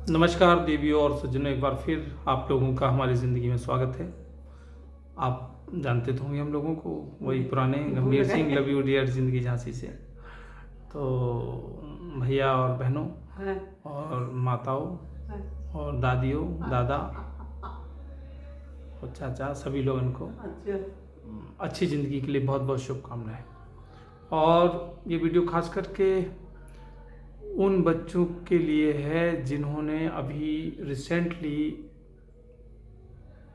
नमस्कार देवियों और सज्जनों, एक बार फिर आप लोगों का हमारी ज़िंदगी में स्वागत है। आप जानते तो होंगे हम लोगों को, वही पुराने गंभीर सिंह लव यू डियर ज़िंदगी झांसी से। तो भैया और बहनों और माताओं और दादियों दादा और चाचा, सभी लोगों को अच्छी ज़िंदगी के लिए बहुत बहुत शुभकामनाएं। और ये वीडियो खास करके उन बच्चों के लिए है जिन्होंने अभी रिसेंटली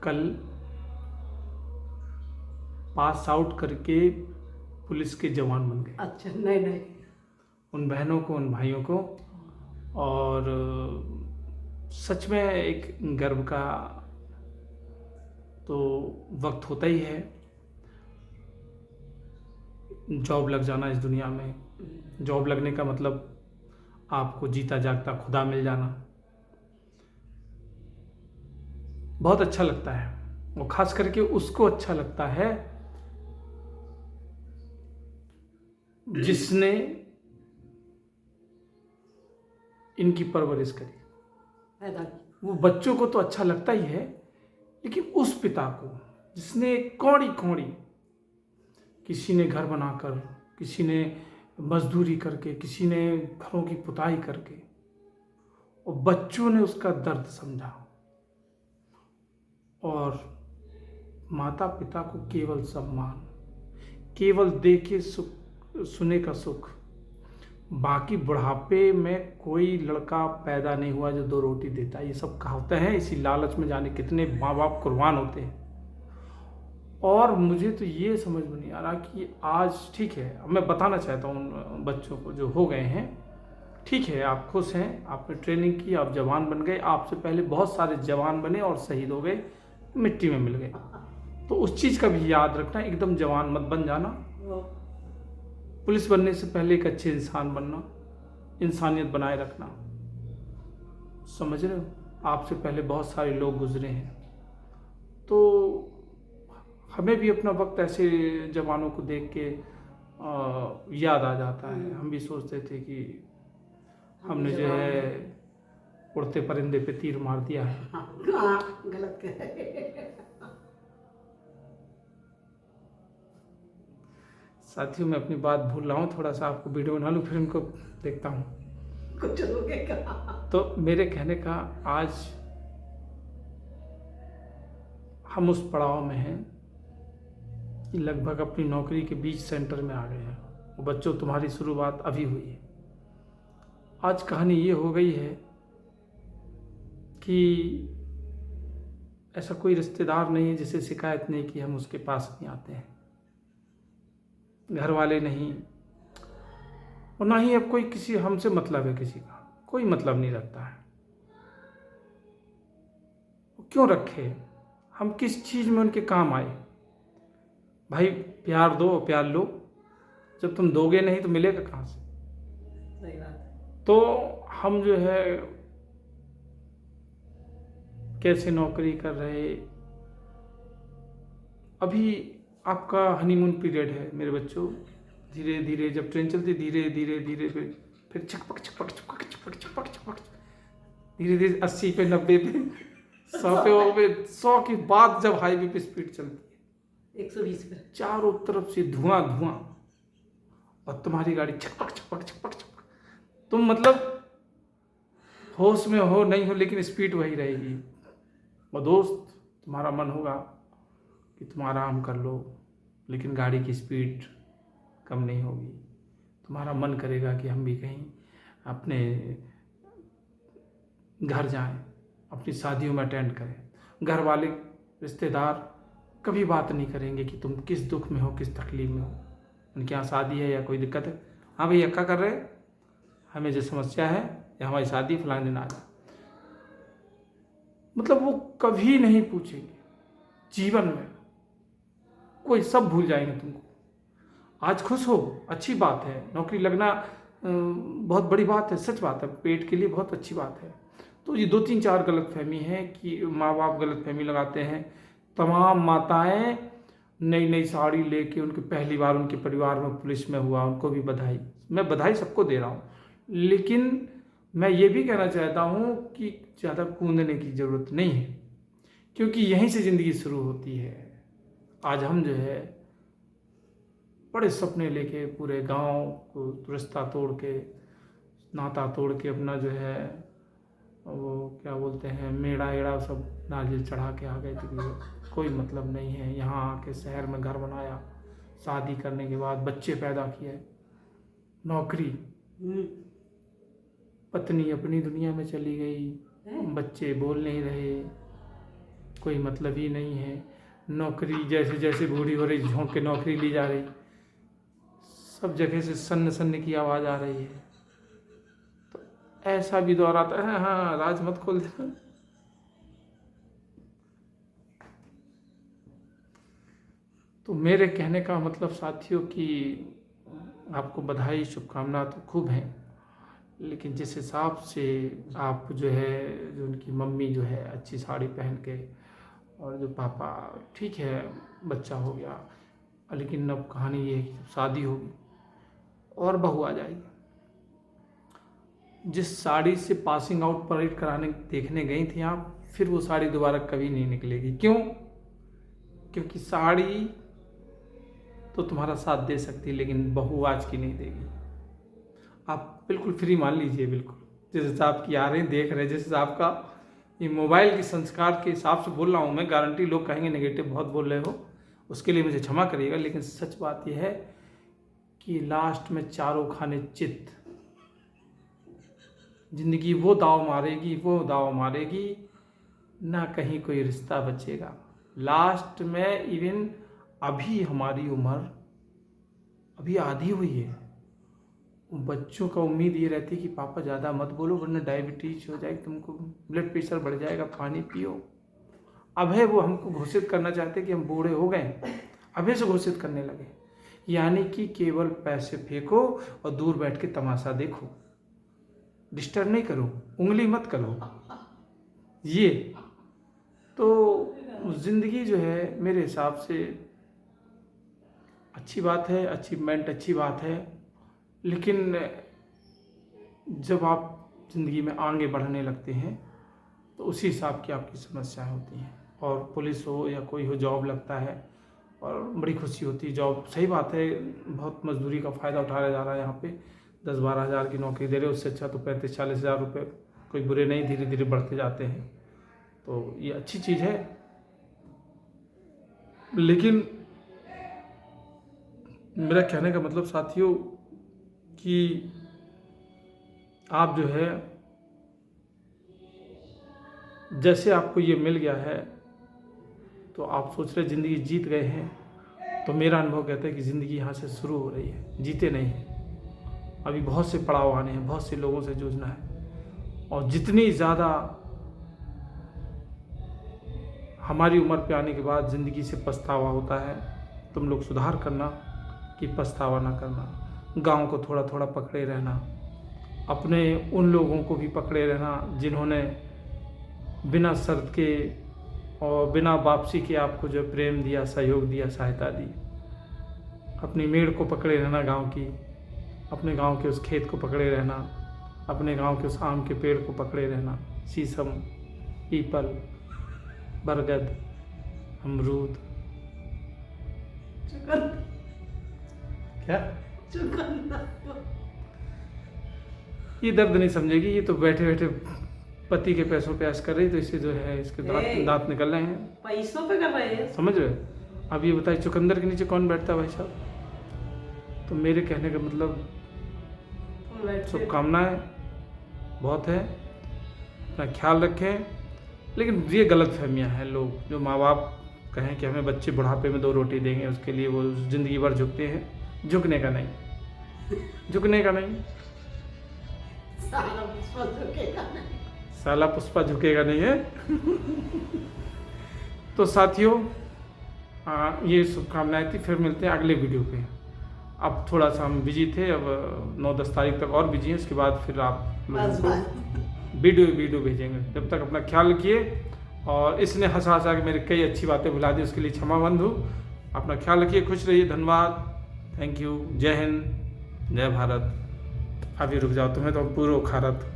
कल पास आउट करके पुलिस के जवान बन गए। अच्छा, नहीं। उन बहनों को, उन भाइयों को, और सच में एक गर्व का तो वक्त होता ही है। जॉब लग जाना इस दुनिया में, जॉब लगने का मतलब आपको जीता जागता खुदा मिल जाना, बहुत अच्छा लगता है। और खास करके उसको अच्छा लगता है जिसने इनकी परवरिश करी। वो बच्चों को तो अच्छा लगता ही है, लेकिन उस पिता को जिसने कौड़ी कौड़ी, किसी ने घर बनाकर, किसी ने मजदूरी करके, किसी ने घरों की पुताई करके, और बच्चों ने उसका दर्द समझा, और माता पिता को केवल सम्मान, केवल देखे सुख, सुने का सुख। बाकी बुढ़ापे में कोई लड़का पैदा नहीं हुआ जो दो रोटी देता है, ये सब कहावतें हैं। इसी लालच में जाने कितने माँ बाप कुर्बान होते हैं। और मुझे तो ये समझ में नहीं आ रहा कि आज, ठीक है, अब मैं बताना चाहता हूँ उन बच्चों को जो हो गए हैं, ठीक है, आप खुश हैं, आपने ट्रेनिंग की, आप जवान बन गए, आपसे पहले बहुत सारे जवान बने और शहीद हो गए, मिट्टी में मिल गए। तो उस चीज़ का भी याद रखना, एकदम जवान मत बन जाना। पुलिस बनने से पहले एक अच्छे इंसान बनना, इंसानियत बनाए रखना। समझ रहे हो, आपसे पहले बहुत सारे लोग गुजरे हैं। तो हमें भी अपना वक्त ऐसे जवानों को देख के याद आ जाता है। हम भी सोचते थे कि हमने जो है उड़ते परिंदे पे तीर मार दिया है। गलत है। साथियों, मैं अपनी बात भूल रहा हूँ, थोड़ा सा आपको वीडियो बना लूँ, फिर इनको देखता हूँ। कुछ लोगे तो मेरे कहने का, आज हम उस पड़ाव में हैं कि लगभग अपनी नौकरी के बीच सेंटर में आ गए हैं। वो बच्चों, तुम्हारी शुरुआत अभी हुई है। आज कहानी ये हो गई है कि ऐसा कोई रिश्तेदार नहीं है जिसे शिकायत नहीं कि हम उसके पास नहीं आते हैं, घर वाले नहीं, और ना ही अब कोई किसी हमसे मतलब है, किसी का कोई मतलब नहीं रखता है। क्यों रखे? हम किस चीज़ में उनके काम आए? भाई, प्यार दो, प्यार लो। जब तुम दोगे नहीं तो मिलेगा कहाँ से? सही बात है। तो हम जो है कैसे नौकरी कर रहे, अभी आपका हनीमून पीरियड है मेरे बच्चों। धीरे धीरे जब ट्रेन चलती, धीरे धीरे धीरे फिर छकपक छकपक छकपक छकपक छकपक छकपक, धीरे धीरे 80 पे, 90 पे, 100 पे, हो पे 100 के बाद जब हाईवे पे स्पीड चलती है, 120 पे चारों तरफ से धुआं धुआं, और तुम्हारी गाड़ी छकपक छकपक छकपक छकपक, तुम मतलब होश में हो नहीं हो, लेकिन स्पीड वही रहेगी। और दोस्त, तुम्हारा मन होगा कि तुम आराम कर लो, लेकिन गाड़ी की स्पीड कम नहीं होगी। तुम्हारा मन करेगा कि हम भी कहीं अपने घर जाएं, अपनी शादियों में अटेंड करें। घर वाले, रिश्तेदार कभी बात नहीं करेंगे कि तुम किस दुख में हो, किस तकलीफ में हो, उनके यहाँ शादी है या कोई दिक्कत है। हाँ भैया, क्या कर रहे हैं? हमें जो समस्या है, या हमारी शादी फलाने दिन आ जा। मतलब वो कभी नहीं पूछेंगे जीवन में, कोई, सब भूल जाएंगे तुमको। आज खुश हो, अच्छी बात है, नौकरी लगना बहुत बड़ी बात है, सच बात है, पेट के लिए बहुत अच्छी बात है। तो ये 2-3-4 गलत फहमी है कि माँ बाप गलत फहमी लगाते हैं। तमाम माताएं नई नई साड़ी लेके, उनकी पहली बार उनके परिवार में पुलिस में हुआ, उनको भी बधाई, मैं बधाई सबको दे रहा हूँ। लेकिन मैं ये भी कहना चाहता हूँ कि ज़्यादा कूदने की ज़रूरत नहीं है, क्योंकि यहीं से ज़िंदगी शुरू होती है। आज हम जो है बड़े सपने लेके पूरे गांव को रिश्ता तोड़ के, नाता तोड़ के अपना जो है वो क्या बोलते हैं मेड़ा एड़ा सब नारियल चढ़ा के आ गए थे कि कोई मतलब नहीं है। यहाँ आके शहर में घर बनाया, शादी करने के बाद बच्चे पैदा किए, नौकरी, पत्नी अपनी दुनिया में चली गई, बच्चे बोल नहीं रहे, कोई मतलब ही नहीं है। नौकरी जैसे जैसे बूढ़ी हो रही झोंक के नौकरी ली जा रही, सब जगह से सन्न सन्न की आवाज़ आ रही है। तो ऐसा भी दौर आता है। हाँ, राज मत खोल देना। तो मेरे कहने का मतलब साथियों कि आपको बधाई शुभकामना तो खूब हैं, लेकिन जिस हिसाब से आप जो है, जो उनकी मम्मी जो है अच्छी साड़ी पहन के, और जो पापा ठीक है बच्चा हो गया, लेकिन अब कहानी ये है कि शादी होगी और बहू आ जाएगी। जिस साड़ी से पासिंग आउट परेड कराने देखने गई थी आप, फिर वो साड़ी दोबारा कभी नहीं निकलेगी। क्यों? क्योंकि साड़ी तो तुम्हारा साथ दे सकती है, लेकिन बहू आज की नहीं देगी। आप बिल्कुल फ्री मान लीजिए, बिल्कुल जिस हिसाब की आ रहे हैं देख रहे हैं, जिस हिसाब का ये मोबाइल के संस्कार के हिसाब से बोल रहा हूँ मैं। गारंटी लोग कहेंगे नेगेटिव बहुत बोल रहे हो, उसके लिए मुझे क्षमा करिएगा, लेकिन सच बात यह है कि लास्ट में चारों खाने चित। जिंदगी वो दाव मारेगी, ना कहीं कोई रिश्ता बचेगा। लास्ट में इवन अभी हमारी उम्र अभी आधी हुई है, बच्चों का उम्मीद ये रहती है कि पापा ज़्यादा मत बोलो वरना डायबिटीज हो जाएगी, तुमको ब्लड प्रेशर बढ़ जाएगा, पानी पियो। अब है वो हमको घोषित करना चाहते कि हम बूढ़े हो गए, अभी से घोषित करने लगे। यानी कि केवल पैसे फेंको और दूर बैठ के तमाशा देखो, डिस्टर्ब नहीं करो, उंगली मत करो। ये तो जिंदगी जो है मेरे हिसाब से अच्छी बात है, अचीवमेंट अच्छी बात है, लेकिन जब आप ज़िंदगी में आगे बढ़ने लगते हैं तो उसी हिसाब की आपकी समस्याएं होती हैं। और पुलिस हो या कोई हो, जॉब लगता है और बड़ी खुशी होती है। जॉब सही बात है, बहुत मजदूरी का फ़ायदा उठाया जा रहा है यहाँ पे, 10-12 हज़ार की नौकरी दे रहे, उससे अच्छा तो 35-40 हज़ार रुपये कोई बुरे नहीं, धीरे धीरे बढ़ते जाते हैं, तो ये अच्छी चीज़ है। लेकिन मेरा कहने का मतलब साथियों कि आप जो है जैसे आपको ये मिल गया है तो आप सोच रहे ज़िंदगी जीत गए हैं, तो मेरा अनुभव कहता है कि ज़िंदगी यहाँ से शुरू हो रही है, जीते नहीं हैं। अभी बहुत से पड़ाव आने हैं, बहुत से लोगों से जूझना है, और जितनी ज़्यादा हमारी उम्र पे आने के बाद ज़िंदगी से पछतावा होता है, तुम लोग सुधार करना कि पछतावा ना करना। गांव को थोड़ा थोड़ा पकड़े रहना, अपने उन लोगों को भी पकड़े रहना जिन्होंने बिना शर्त के और बिना वापसी के आपको जो प्रेम दिया, सहयोग दिया, सहायता दी। अपनी मेड़ को पकड़े रहना गांव की, अपने गांव के उस खेत को पकड़े रहना, अपने गांव के उस आम के पेड़ को पकड़े रहना, शीशम, पीपल, बरगद, अमरूद, क्या ये दर्द नहीं समझेगी, ये तो बैठे बैठे पति के पैसों पे ऐश कर रही, तो इससे जो है इसके दांत निकल रहे हैं, पैसों पे कर रहे हैं, समझ रहे। अब ये बताइए चुकंदर के नीचे कौन बैठता है भाई साहब? तो मेरे कहने का मतलब शुभकामनाएं बहुत है, अपना ख्याल रखें। लेकिन ये गलत फहमियाँ हैं, लोग जो माँ बाप कहें कि हमें बच्चे बुढ़ापे में 2 रोटी देंगे, उसके लिए वो ज़िंदगी भर झुकते हैं। झुकने का नहीं, झुकने का नहीं, साला पुष्पा झुकेगा नहीं है। तो साथियों ये शुभकामनाएं थी, फिर मिलते हैं अगले वीडियो पे। अब थोड़ा सा हम बिजी थे, अब 9-10 तारीख तक और बिजी हैं, उसके बाद फिर आप लोगों को वीडियो भेजेंगे। जब तक अपना ख्याल रखिए, और इसने हंसा के मेरे कई अच्छी बातें भुला दी, उसके लिए क्षमाबंद हूँ। अपना ख्याल रखिए, खुश रहिए, धन्यवाद, थैंक यू, जय हिंद, जय भारत। अभी रुक जाओ, तुम्हें तो पूरा खारत।